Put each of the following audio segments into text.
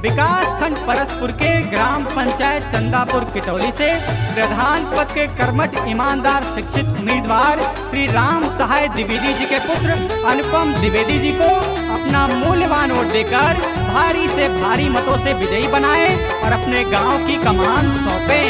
विकास खंड परसपुर के ग्राम पंचायत चंदापुर किटौली से प्रधान पद के कर्मठ ईमानदार शिक्षित उम्मीदवार श्री राम सहाय द्विवेदी जी के पुत्र अनुपम द्विवेदी जी को अपना मूल्यवान वोट देकर भारी से भारी मतों से विजयी बनाए और अपने गांव की कमान सौंपे।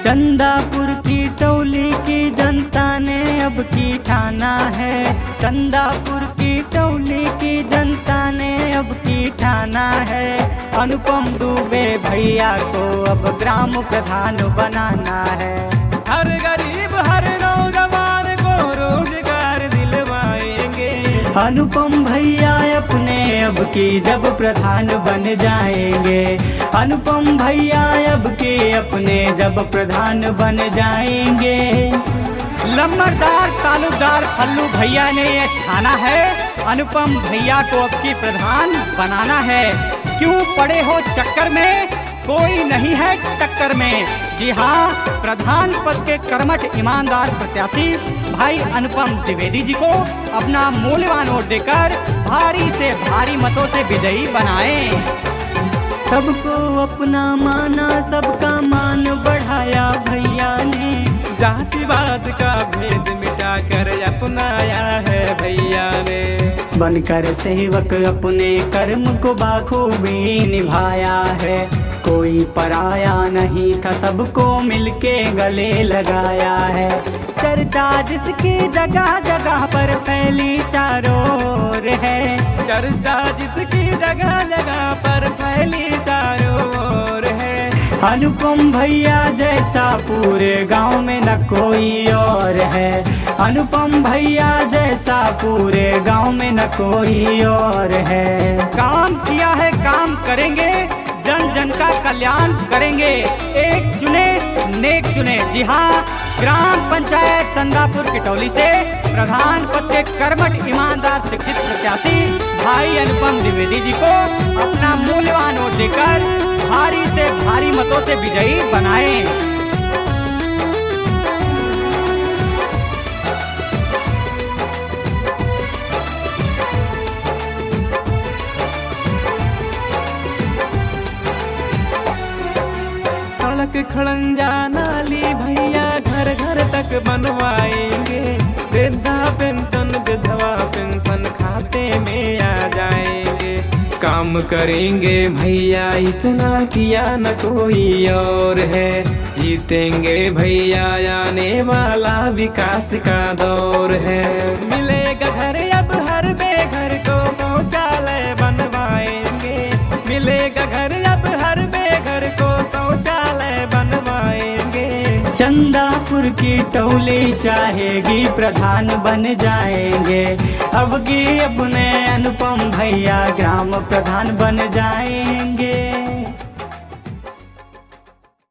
चंदापुर की टौली की जनता ने अब की ठाना है। चंदापुर की टौली की जनता ने अब की ठाना है। अनुपम दुबे भैया को अब ग्राम प्रधान बनाना है। हर गरीब हर नौजवान को रोजगार दिलवाएंगे। अनुपम भैया अपने अब की जब प्रधान बन जाएंगे। अनुपम भैया अब के अपने जब प्रधान बन जाएंगे। लम्बरदार तालुकदार फल्लू भैया ने ये ठाना है, अनुपम भैया को अब की प्रधान बनाना है। क्यों पड़े हो चक्कर में, कोई नहीं है टक्कर में। जी हाँ, प्रधान पद के कर्मठ ईमानदार प्रत्याशी भाई अनुपम द्विवेदी जी को अपना मूल्यवान वोट देकर भारी से भारी मतों से विजयी बनाएं। सबको अपना माना, सबका मान बढ़ाया भैया ने। जातिवाद का भेद मिटाकर अपनाया है भैया ने। बनकर सेवक अपने कर्म को बाखूबी निभाया है। कोई पराया नहीं था, सबको मिलके गले लगाया है। चर्चा जिसकी जगह जगह पर फैली चारों ओर है। चर्चा जिसकी जगह जगह पर फैली चारों ओर है। अनुपम भैया जैसा पूरे गांव में न कोई और है। अनुपम भैया जैसा पूरे गांव में न कोई और है। काम किया है, काम करेंगे, जन जन का कल्याण करेंगे। एक चुने नेक चुने। जी हाँ, ग्राम पंचायत चंदापुर किटौली से प्रधान पद के कर्मठ ईमानदार शिक्षित प्रत्याशी भाई अनुपम द्विवेदी जी को अपना मूल्यवान वोट देकर भारी से भारी मतों से विजयी बनाएं। सड़क खड़ंजा नाली भैया घर घर तक बनवाएंगे। वृद्धा पेंशन विधवा पेंशन खाते में आ जाएंगे। काम करेंगे भैया इतना किया न कोई और है। जीतेंगे भैया, आने वाला विकास का दौर है। मिलेगा घर अब हर बेघर को शौचालय बनवाएंगे। मिलेगा घर अब हर बेघर को शौचालय बनवाएंगे। चंदापुर की टौली चाहेगी प्रधान बन जाएंगे। अब की अपने अनुपम भैया ग्राम प्रधान बन जाएंगे।